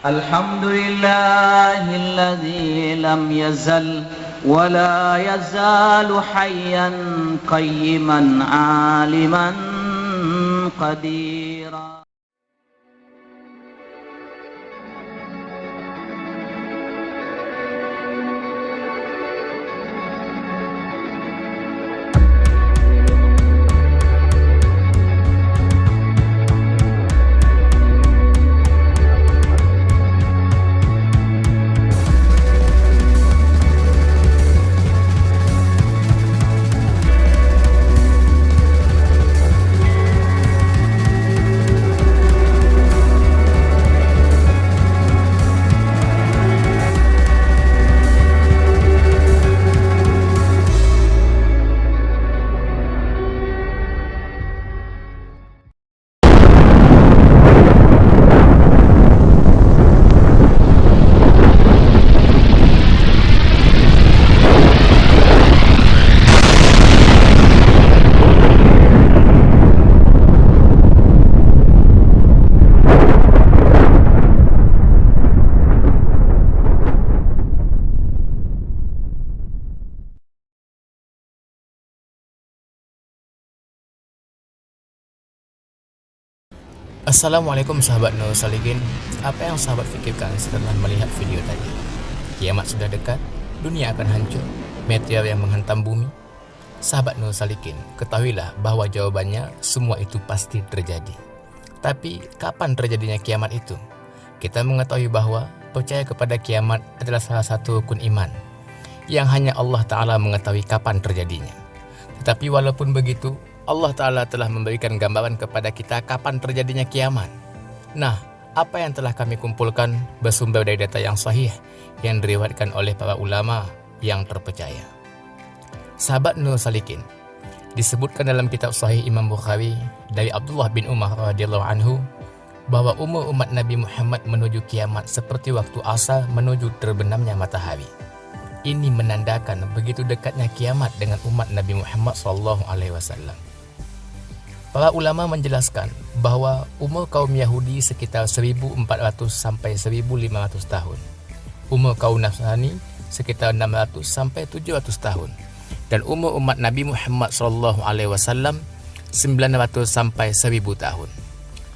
الحمد لله الذي لم يزل ولا يزال حيا قيما عالما قديرا. Assalamualaikum sahabat Nur Salikin. Apa yang sahabat fikirkan setelah melihat video tadi? Kiamat sudah dekat, dunia akan hancur, meteor yang menghantam bumi. Sahabat Nur Salikin, ketahuilah bahwa jawabannya semua itu pasti terjadi. Tapi kapan terjadinya kiamat itu? Kita mengetahui bahwa percaya kepada kiamat adalah salah satu rukun iman yang hanya Allah Ta'ala mengetahui kapan terjadinya. Tetapi walaupun begitu, Allah Ta'ala telah memberikan gambaran kepada kita kapan terjadinya kiamat. Nah, apa yang telah kami kumpulkan bersumber dari data yang sahih yang diriwayatkan oleh para ulama yang terpercaya. Sahabat Nur Salikin, disebutkan dalam kitab sahih Imam Bukhari dari Abdullah bin Umar radhiyallahu anhu bahwa umur umat Nabi Muhammad menuju kiamat seperti waktu asar menuju terbenamnya matahari. Ini menandakan begitu dekatnya kiamat dengan umat Nabi Muhammad SAW. Para ulama menjelaskan bahwa umur kaum Yahudi sekitar 1400 sampai 1500 tahun. Umur kaum Nasrani sekitar 600 sampai 700 tahun. Dan umur umat Nabi Muhammad SAW 900 sampai 1000 tahun.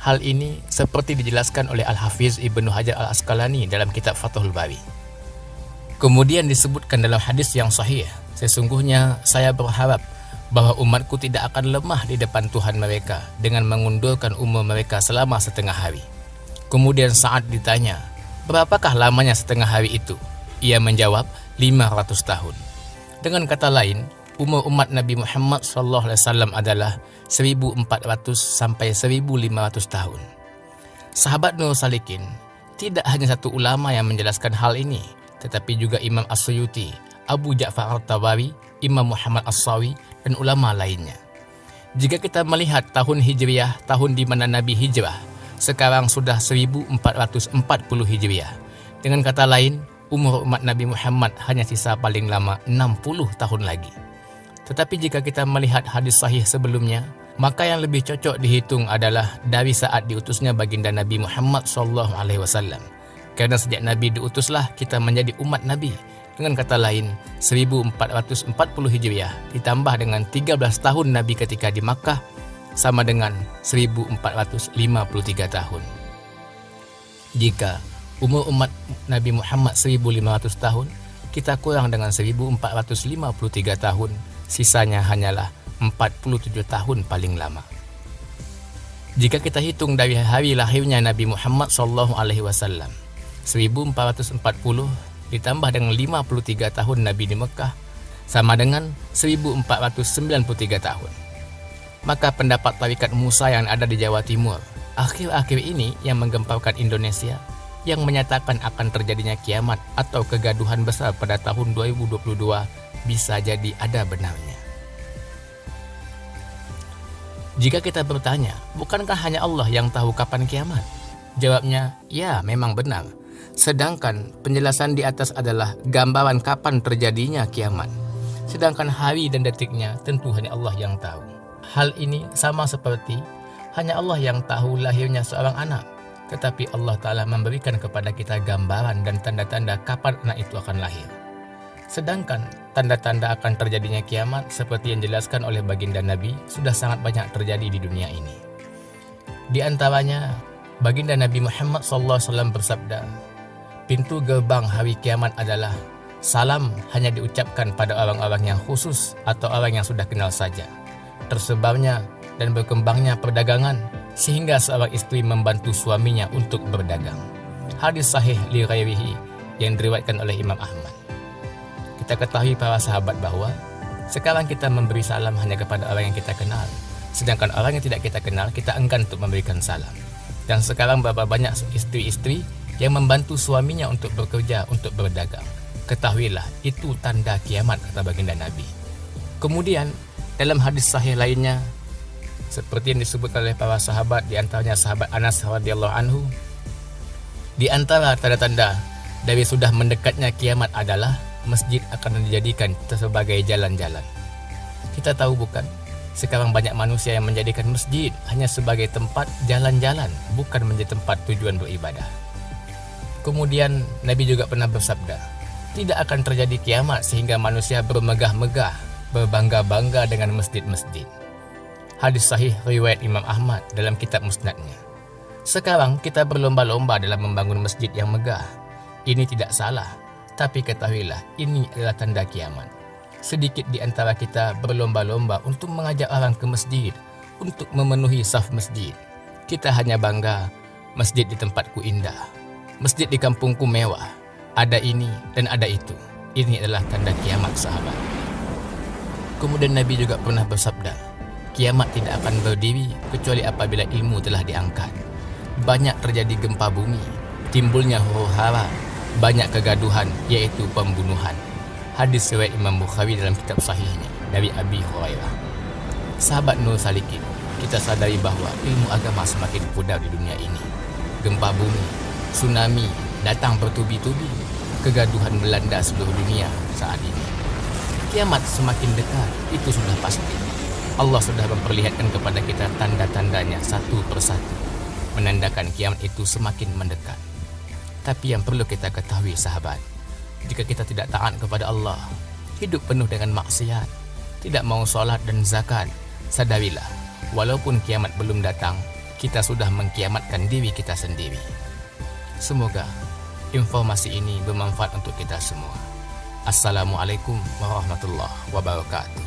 Hal ini seperti dijelaskan oleh Al-Hafiz Ibnu Hajar Al-Asqalani dalam kitab Fathul Bari. Kemudian disebutkan dalam hadis yang sahih, sesungguhnya saya berharap bahwa umatku tidak akan lemah di depan Tuhan mereka dengan mengundurkan umur mereka selama setengah hari. Kemudian saat ditanya, berapakah lamanya setengah hari itu? Ia menjawab, 500 tahun. Dengan kata lain, umur umat Nabi Muhammad SAW adalah 1400 sampai 1500 tahun. Sahabat Nur Salikin, tidak hanya satu ulama yang menjelaskan hal ini, tetapi juga Imam As-Suyuti, Abu Ja'far At-Tabari, Imam Muhammad As-Sawi, dan ulama lainnya. Jika kita melihat tahun Hijriah, tahun di mana Nabi hijrah, sekarang sudah 1440 Hijriah. Dengan kata lain, umur umat Nabi Muhammad hanya sisa paling lama 60 tahun lagi. Tetapi jika kita melihat hadis sahih sebelumnya, maka yang lebih cocok dihitung adalah dari saat diutusnya baginda Nabi Muhammad SAW. Karena sejak Nabi diutuslah kita menjadi umat Nabi. Dengan kata lain, 1440 Hijriah ditambah dengan 13 tahun Nabi ketika di Makkah sama dengan 1453 tahun. Jika umur umat Nabi Muhammad 1500 tahun, kita kurang dengan 1453 tahun, sisanya hanyalah 47 tahun paling lama. Jika kita hitung dari hari lahirnya Nabi Muhammad SAW, 1440 ditambah dengan 53 tahun Nabi di Mekah sama dengan 1493 tahun. Maka pendapat tarikat Musa yang ada di Jawa Timur akhir-akhir ini yang menggemparkan Indonesia, yang menyatakan akan terjadinya kiamat atau kegaduhan besar pada tahun 2022 bisa jadi ada benarnya. Jika kita bertanya, bukankah hanya Allah yang tahu kapan kiamat? Jawabnya, ya memang benar. Sedangkan penjelasan di atas adalah gambaran kapan terjadinya kiamat. Sedangkan hari dan detiknya tentu hanya Allah yang tahu. Hal ini sama seperti hanya Allah yang tahu lahirnya seorang anak. tetapi Allah Ta'ala memberikan kepada kita gambaran dan tanda-tanda kapan anak itu akan lahir. Sedangkan tanda-tanda akan terjadinya kiamat seperti yang dijelaskan oleh baginda Nabi sudah sangat banyak terjadi di dunia ini. Di antaranya, baginda Nabi Muhammad SAW bersabda, pintu gerbang hari kiamat adalah salam hanya diucapkan pada orang-orang yang khusus atau orang yang sudah kenal saja. Tersebarnya dan berkembangnya perdagangan sehingga seorang istri membantu suaminya untuk berdagang. Hadis sahih li ghairihi yang diriwayatkan oleh Imam Ahmad. Kita ketahui para sahabat bahwa sekarang kita memberi salam hanya kepada orang yang kita kenal, sedangkan orang yang tidak kita kenal kita enggan untuk memberikan salam. Dan sekarang berapa banyak istri-istri yang membantu suaminya untuk bekerja, untuk berdagang. Ketahuilah, itu tanda kiamat, kata baginda Nabi. Kemudian dalam hadis sahih lainnya, seperti yang disebutkan oleh para sahabat, di antaranya sahabat Anas radhiyallahu anhu, di antara tanda-tanda dari sudah mendekatnya kiamat adalah masjid akan dijadikan sebagai jalan-jalan. Kita tahu bukan, sekarang banyak manusia yang menjadikan masjid hanya sebagai tempat jalan-jalan, bukan menjadi tempat tujuan beribadah. Kemudian Nabi juga pernah bersabda, tidak akan terjadi kiamat sehingga manusia bermegah-megah, berbangga-bangga dengan masjid-masjid. Hadis sahih riwayat Imam Ahmad dalam kitab musnadnya. Sekarang kita berlomba-lomba dalam membangun masjid yang megah. Ini tidak salah, tapi ketahuilah ini adalah tanda kiamat. Sedikit di antara kita berlomba-lomba untuk mengajak orang ke masjid, untuk memenuhi saf masjid. Kita hanya bangga, masjid di tempatku indah, masjid di kampungku mewah, ada ini dan ada itu. Ini adalah tanda kiamat, sahabat. Kemudian Nabi juga pernah bersabda, kiamat tidak akan berdiri kecuali apabila ilmu telah diangkat. Banyak terjadi gempa bumi, timbulnya huru-hara, banyak kegaduhan, yaitu pembunuhan. Hadis riwayat Imam Bukhari dalam kitab sahihnya dari Abi Hurairah. Sahabat Nur Salikin, kita sadari bahwa ilmu agama semakin pudar di dunia ini. Gempa bumi, tsunami datang bertubi-tubi, kegaduhan melanda seluruh dunia saat ini. Kiamat semakin dekat, itu sudah pasti. Allah sudah memperlihatkan kepada kita tanda-tandanya satu persatu, menandakan kiamat itu semakin mendekat. Tapi yang perlu kita ketahui, sahabat, jika kita tidak taat kepada Allah, hidup penuh dengan maksiat, tidak mau sholat dan zakat, sadarilah, walaupun kiamat belum datang, kita sudah mengkiamatkan diri kita sendiri. Semoga informasi ini bermanfaat untuk kita semua. Assalamualaikum warahmatullahi wabarakatuh.